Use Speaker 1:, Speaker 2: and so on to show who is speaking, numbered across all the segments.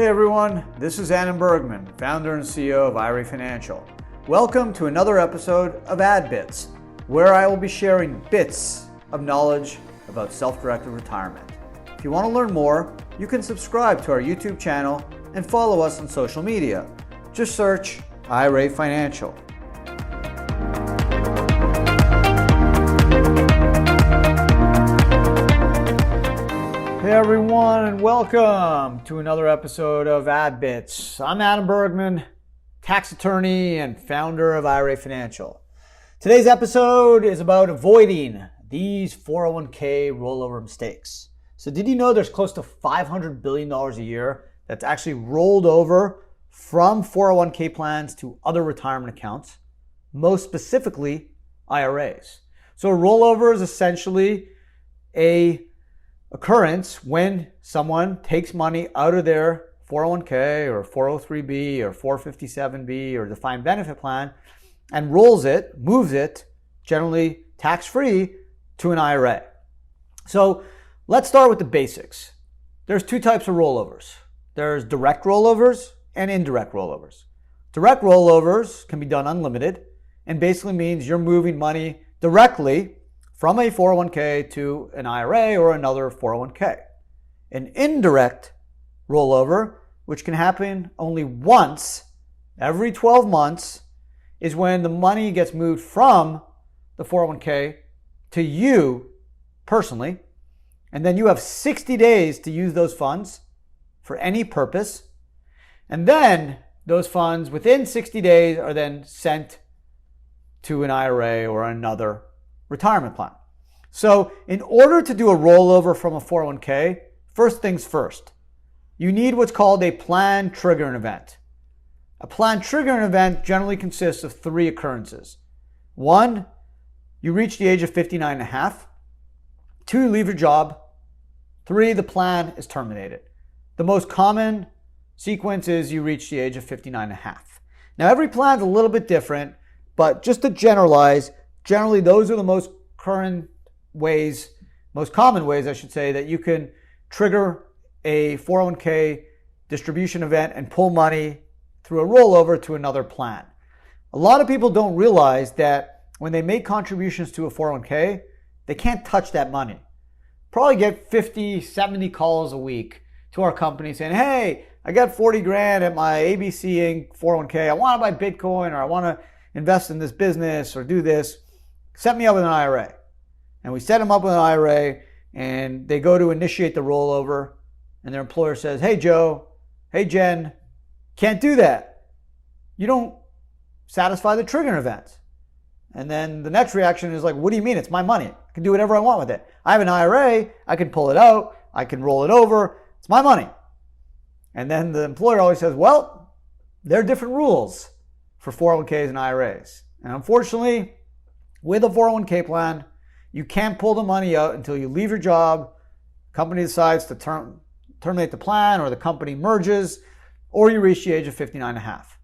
Speaker 1: Hey everyone, this is Bergman, founder and CEO of IRA Financial. Welcome to another episode of AdBits, where I will be sharing bits of knowledge about self-directed retirement. If you want to learn more, you can subscribe to our YouTube channel and follow us on social media. Just search IRA Financial. Hey everyone, and welcome to another episode of AdBits. I'm Adam Bergman, tax attorney and founder of IRA Financial. Today's episode is about avoiding these 401k rollover mistakes. So did you know there's close to $500 billion a year that's actually rolled over from 401k plans to other retirement accounts, most specifically IRAs? So a rollover is essentially a occurrence when someone takes money out of their 401k or 403b or 457b or defined benefit plan and rolls it, moves it, generally tax-free, to an IRA. So let's start with the basics. There's two types of rollovers. There's direct rollovers and indirect rollovers. Direct rollovers can be done unlimited and basically means you're moving money directly from a 401k to an IRA or another 401k. An indirect rollover, which can happen only once every 12 months, is when the money gets moved from the 401k to you personally, and then you have 60 days to use those funds for any purpose, and then those funds within 60 days are then sent to an IRA or another retirement plan. So in order to do a rollover from a 401k, first things first, you need what's called a plan triggering event. A plan triggering event generally consists of three occurrences. One, you reach the age of 59 and a half. Two, you leave your job. Three, the plan is terminated. The most common sequence is you reach the age of 59 and a half. Now every plan is a little bit different, but just to generalize, generally those are the most common ways, that you can trigger a 401k distribution event and pull money through a rollover to another plan. A lot of people don't realize that when they make contributions to a 401k, they can't touch that money. Probably get 50, 70 calls a week to our company saying, hey, I got 40 grand at my ABC Inc. 401k. I want to buy Bitcoin, or I want to invest in this business or do this. Set me up with an IRA. And we set them up with an IRA, and they go to initiate the rollover, and their employer says, hey Joe, hey Jen, can't do that. You don't satisfy the triggering event. And then the next reaction is like, what do you mean? It's my money. I can do whatever I want with it. I have an IRA. I can pull it out. I can roll it over. It's my money. And then the employer always says, well, there are different rules for 401ks and IRAs. And unfortunately, with a 401k plan, you can't pull the money out until you leave your job, company decides to terminate the plan, or the company merges, or you reach the age of 59 and a half.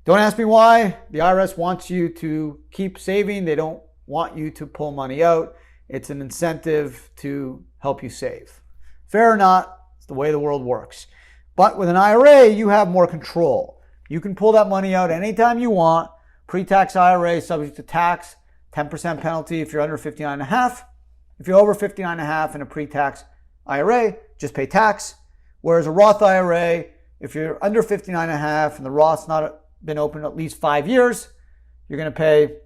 Speaker 1: Don't ask me why. The IRS wants you to keep saving. They don't want you to pull money out. It's an incentive to help you save. Fair or not, it's the way the world works. But with an IRA, you have more control. You can pull that money out anytime you want. Pre-tax IRA, subject to tax, 10% penalty if you're under 59 and a half. If you're over 59 and a half in a pre-tax IRA, just pay tax. Whereas a Roth IRA, if you're under 59 and a half and the Roth's not been open at least 5 years, you're going to pay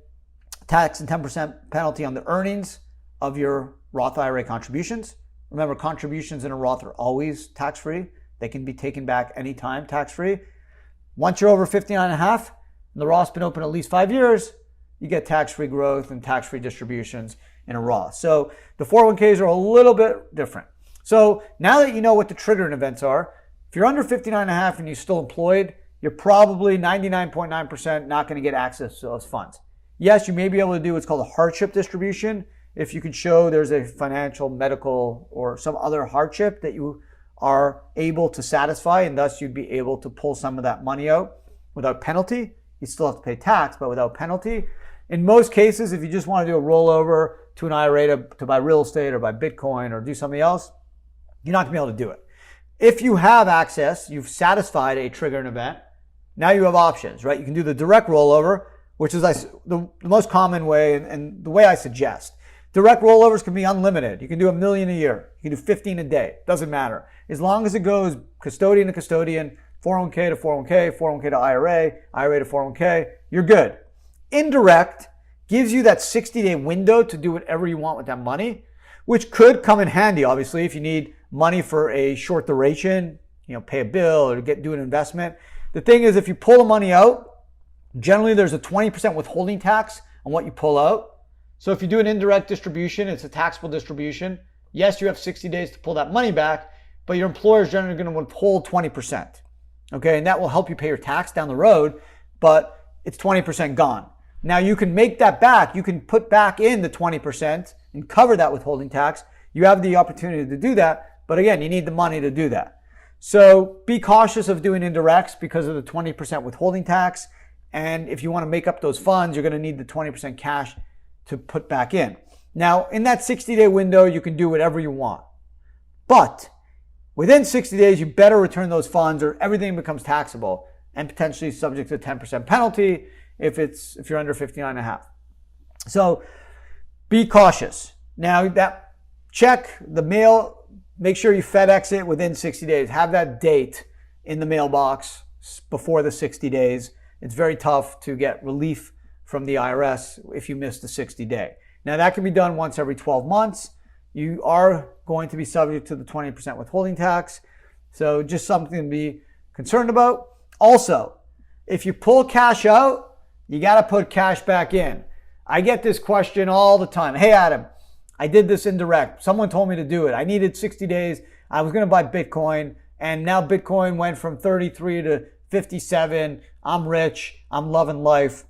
Speaker 1: tax and 10% penalty on the earnings of your Roth IRA contributions. Remember, contributions in a Roth are always tax-free. They can be taken back anytime tax-free. Once you're over 59 and a half and the Roth's been open at least 5 years, you get tax-free growth and tax-free distributions in a Roth. So the 401ks are a little bit different. So now that you know what the triggering events are, if you're under 59 and a half and you're still employed, you're probably 99.9% not going to get access to those funds. Yes, you may be able to do what's called a hardship distribution if you can show there's a financial, medical, or some other hardship that you are able to satisfy, and thus you'd be able to pull some of that money out without penalty. You still have to pay tax, but without penalty. In most cases, if you just want to do a rollover to an IRA to buy real estate or buy Bitcoin or do something else, you're not going to be able to do it. If you have access, you've satisfied a triggering event, now you have options, right? You can do the direct rollover, which is the most common way and the way I suggest. Direct rollovers can be unlimited. You can do $1 million a year. You can do 15 a day. Doesn't matter. As long as it goes custodian to custodian, 401k to 401k, 401k to IRA, IRA to 401k, you're good. Indirect gives you that 60-day window to do whatever you want with that money, which could come in handy, obviously, if you need money for a short duration, pay a bill or do an investment. The thing is, if you pull the money out, generally there's a 20% withholding tax on what you pull out. So if you do an indirect distribution, it's a taxable distribution. Yes, you have 60 days to pull that money back, but your employer is generally going to withhold 20%. Okay, and that will help you pay your tax down the road, but it's 20% gone. Now you can make that back. You can put back in the 20% and cover that withholding tax. You have the opportunity to do that, but again, you need the money to do that. So be cautious of doing indirects because of the 20% withholding tax. And if you want to make up those funds, you're going to need the 20% cash to put back in. Now, in that 60-day window, you can do whatever you want. But within 60 days, you better return those funds or everything becomes taxable and potentially subject to a 10% penalty if you're under 59.5. So be cautious. Now, check the mail. Make sure you FedEx it within 60 days. Have that date in the mailbox before the 60 days. It's very tough to get relief from the IRS if you miss the 60-day. Now, that can be done once every 12 months. You are going to be subject to the 20% withholding tax. So just something to be concerned about. Also, if you pull cash out, you got to put cash back in. I get this question all the time. Hey, Adam, I did this indirect. Someone told me to do it. I needed 60 days. I was going to buy Bitcoin, and now Bitcoin went from 33 to 57. I'm rich. I'm loving life.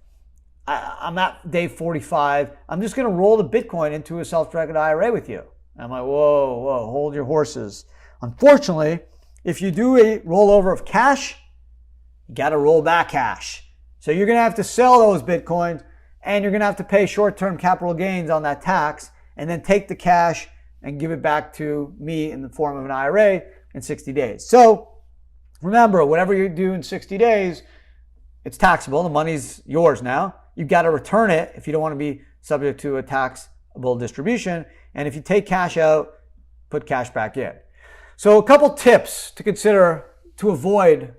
Speaker 1: I'm at day 45. I'm just going to roll the Bitcoin into a self-directed IRA with you. I'm like, whoa, hold your horses. Unfortunately, if you do a rollover of cash, you got to roll back cash. So you're going to have to sell those Bitcoins, and you're going to have to pay short-term capital gains on that tax, and then take the cash and give it back to me in the form of an IRA in 60 days. So remember, whatever you do in 60 days, it's taxable. The money's yours now. You've got to return it if you don't want to be subject to a taxable distribution. And if you take cash out, put cash back in. So a couple tips to consider to avoid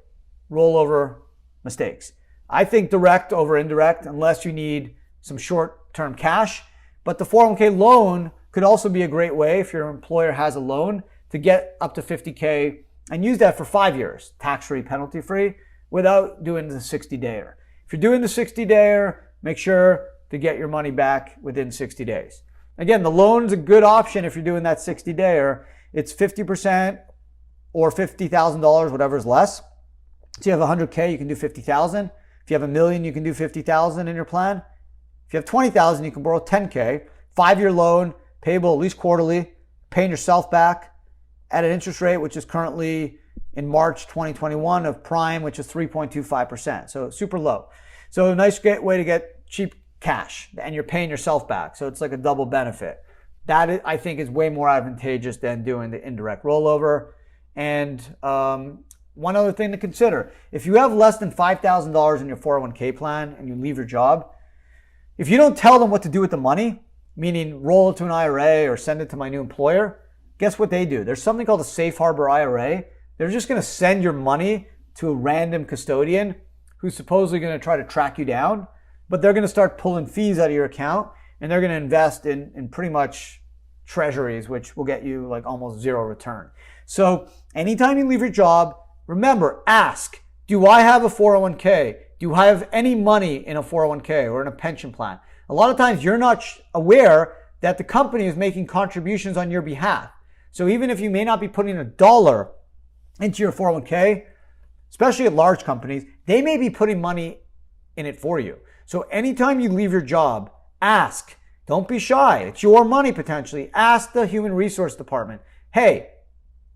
Speaker 1: rollover mistakes. I think direct over indirect, unless you need some short-term cash. But the 401k loan could also be a great way if your employer has a loan to get up to 50K and use that for 5 years, tax-free, penalty-free, without doing the 60-dayer. If you're doing the 60-dayer, make sure to get your money back within 60 days. Again, the loan's a good option if you're doing that 60-dayer. It's 50% or $50,000, whatever is less. So you have 100K, you can do 50,000. If you have $1 million, you can do 50,000 in your plan. If you have 20,000, you can borrow 10K. 5-year loan, payable at least quarterly, paying yourself back at an interest rate which is currently in March 2021 of prime, which is 3.25%. So super low. So a nice way to get cheap cash, and you're paying yourself back. So it's like a double benefit. That I think is way more advantageous than doing the indirect rollover. And one other thing to consider, if you have less than $5,000 in your 401k plan and you leave your job, if you don't tell them what to do with the money, meaning roll it to an IRA or send it to my new employer, guess what they do? There's something called a safe harbor IRA. They're just going to send your money to a random custodian who's supposedly going to try to track you down, but they're going to start pulling fees out of your account, and they're going to invest in pretty much treasuries, which will get you like almost zero return. So anytime you leave your job, remember, ask, do I have a 401k? Do I have any money in a 401k or in a pension plan? A lot of times you're not aware that the company is making contributions on your behalf. So even if you may not be putting $1 into your 401k, especially at large companies, they may be putting money in it for you. So anytime you leave your job, ask. Don't be shy. It's your money potentially. Ask the human resource department, hey,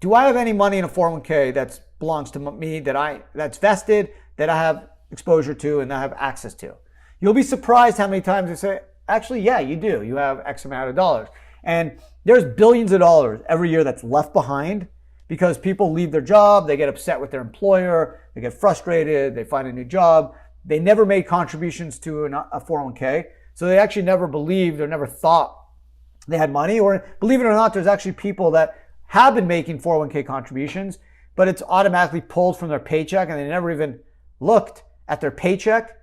Speaker 1: do I have any money in a 401k that belongs to me, that's vested, that I have exposure to and that I have access to? You'll be surprised how many times they say, actually, yeah, you do. You have X amount of dollars. And there's billions of dollars every year that's left behind because people leave their job, they get upset with their employer, they get frustrated, they find a new job. They never made contributions to a 401k, so they actually never believed or never thought they had money. Or believe it or not, there's actually people that have been making 401k contributions, but it's automatically pulled from their paycheck and they never even looked at their paycheck.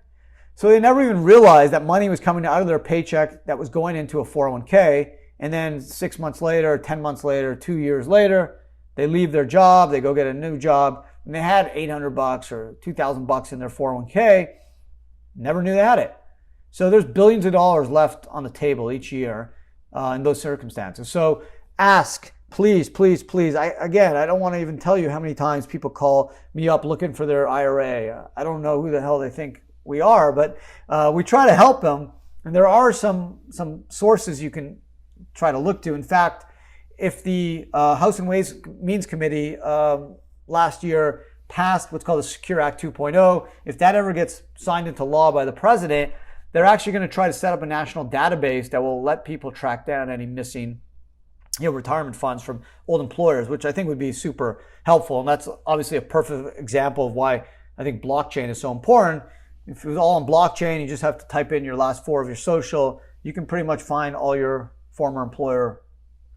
Speaker 1: So they never even realized that money was coming out of their paycheck that was going into a 401k. And then 6 months later, 10 months later, 2 years later, they leave their job, they go get a new job, and they had $800 or $2,000 in their 401k, never knew they had it. So there's billions of dollars left on the table each year in those circumstances. So ask, please, please, please. I don't want to even tell you how many times people call me up looking for their IRA. I don't know who the hell they think we are, but we try to help them. And there are some sources you can try to look to. In fact, if the House and Ways Means Committee last year passed what's called the Secure Act 2.0, if that ever gets signed into law by the president, they're actually going to try to set up a national database that will let people track down any missing retirement funds from old employers, which I think would be super helpful. And that's obviously a perfect example of why I think blockchain is so important. If it was all on blockchain, you just have to type in your last four of your social, you can pretty much find all your former employer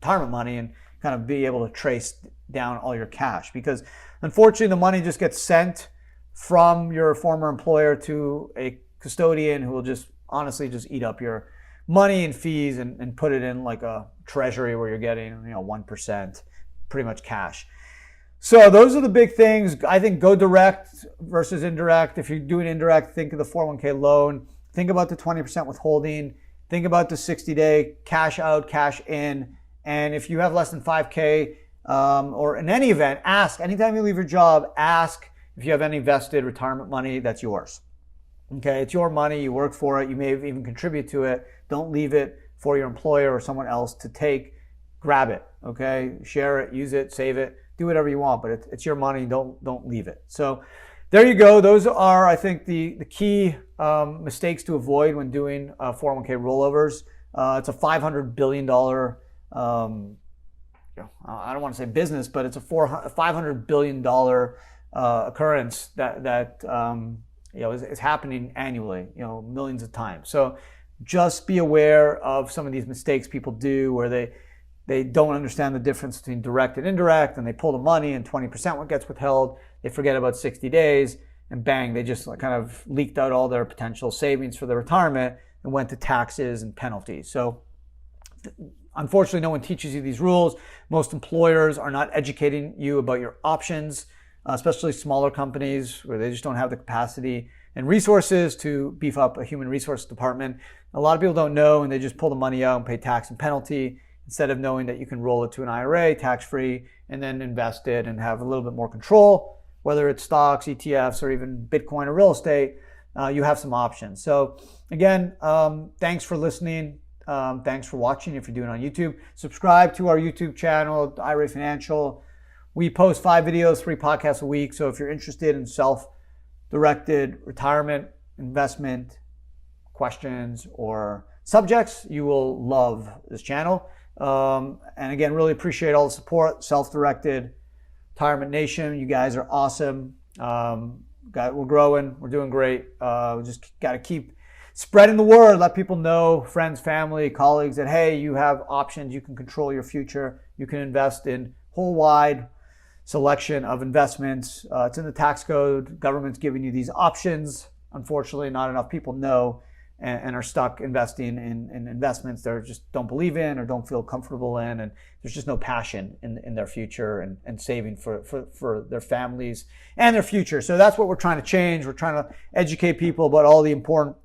Speaker 1: retirement money and kind of be able to trace down all your cash. Because unfortunately, the money just gets sent from your former employer to a custodian who will just honestly just eat up your money and fees and put it in like a treasury where you're getting 1% pretty much cash. So those are the big things. I think go direct versus indirect. If you're doing indirect, think of the 401k loan. Think about the 20% withholding. Think about the 60-day cash out, cash in. And if you have less than 5K or in any event, ask. Anytime you leave your job, ask if you have any vested retirement money that's yours. Okay, it's your money. You work for it. You may even contribute to it. Don't leave it for your employer or someone else to take. Grab it. Okay, share it, use it, save it, do whatever you want. But it's your money. Don't leave it. So there you go. Those are, I think, the key mistakes to avoid when doing 401k rollovers. It's a $500 billion. I don't want to say business, but it's a $500 billion occurrence that is happening annually, millions of times. So just be aware of some of these mistakes people do where they don't understand the difference between direct and indirect, and they pull the money and 20% what gets withheld. They forget about 60 days and bang, they just kind of leaked out all their potential savings for their retirement and went to taxes and penalties. So unfortunately, no one teaches you these rules. Most employers are not educating you about your options, especially smaller companies where they just don't have the capacity and resources to beef up a human resource department. A lot of people don't know, and they just pull the money out and pay tax and penalty instead of knowing that you can roll it to an IRA tax-free and then invest it and have a little bit more control, whether it's stocks, ETFs, or even Bitcoin or real estate. You have some options. So again, thanks for listening. Thanks for watching if you're doing it on YouTube. Subscribe to our YouTube channel, IRA Financial. We post 5 videos, 3 podcasts a week. So if you're interested in self-directed retirement, investment, questions, or subjects, you will love this channel. And again, really appreciate all the support. Self-directed Retirement Nation, you guys are awesome. We're growing. We're doing great. We just got to keep spreading the word. Let people know, friends, family, colleagues, that, hey, you have options. You can control your future. You can invest in whole wide selection of investments. It's in the tax code. Government's giving you these options. Unfortunately, not enough people know and are stuck investing in investments they just don't believe in or don't feel comfortable in, and there's just no passion in their future and saving for their families and their future. So that's what we're trying to change. We're trying to educate people about all the important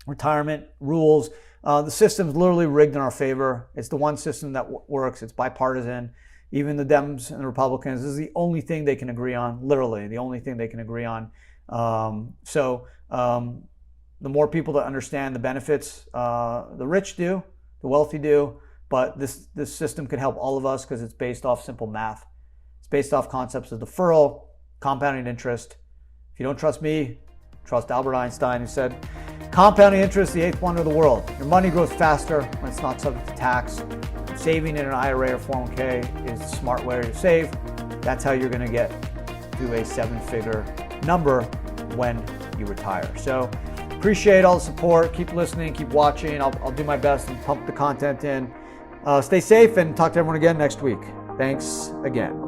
Speaker 1: retirement rules. The system's literally rigged in our favor. It's the one system that works. It's bipartisan. Even the Dems and the Republicans, this is the only thing they can agree on, literally the only thing they can agree on. The more people that understand the benefits, the rich do, the wealthy do, but this system can help all of us because it's based off simple math. It's based off concepts of deferral, compounding interest. If you don't trust me, trust Albert Einstein, who said, compounding interest, the 8th wonder of the world. Your money grows faster when it's not subject to tax. Saving in an IRA or 401k is a smart way to save. That's how you're going to get to a 7-figure number when you retire. So appreciate all the support. Keep listening, keep watching. I'll do my best and pump the content in. Stay safe and talk to everyone again next week. Thanks again.